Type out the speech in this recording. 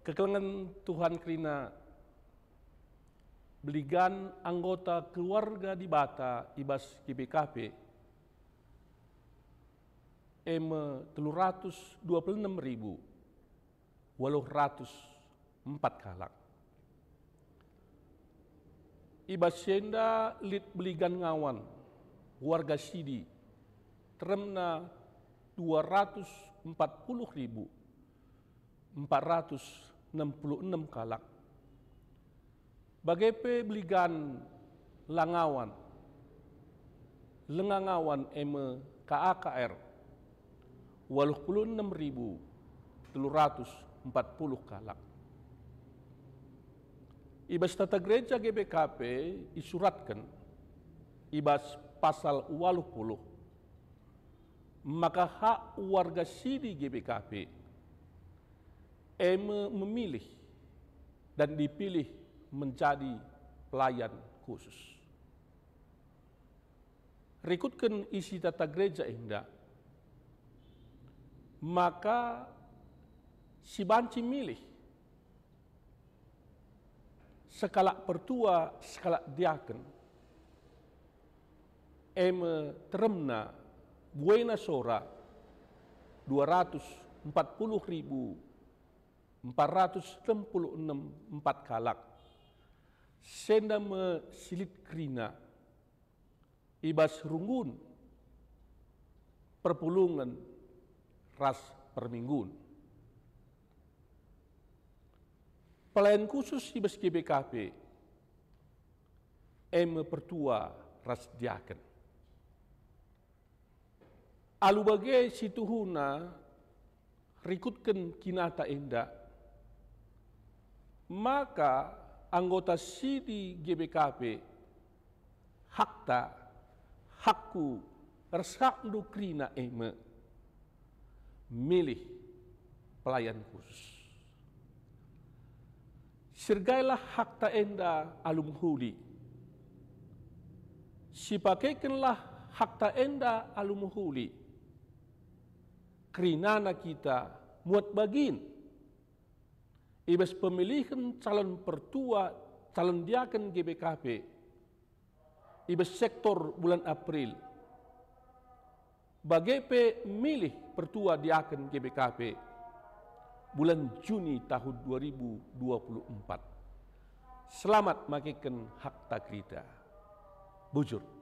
Kekelengan Tuhan kerina beligan anggota keluarga di Bata ibas GBKP eme 326.804 kalak. Ibas senda lit beligan ngawan warga Sidi teremna 240.466 kalak. Bagepe beligan langawan lengangawan eme KAKR 86.340 kalak. Ibas tata gereja GBKP isuratkan ibas pasal 80 maka hak warga Sidi GBKP memilih dan dipilih menjadi pelayan khusus. Rikutkan isi tata gereja indah, maka si banci milih sekala pertua, sekala diaken, teremna buena sora 240.466 kalak, senda me silit krina, ibas runggun, perpulungan, ras perminggun. Pelayan khusus ibas GBKP pertua ras diaken. Alu bagai situhuna rikutkan kinata indah, maka anggota Sidi GBKP hakku resakdu krina milih pelayan khusus. Sirgailah hakta enda alum huli. Sipakaikanlah hakta enda alum huli. Kerinana kita muat bagin. Ibas pemilihan calon pertua, calon diaken GBKP. Ibas sektor bulan April. Bagepe milih pertua diaken GBKP. Bulan Juni tahun 2024. Selamat makikan hak takrita. Bujur.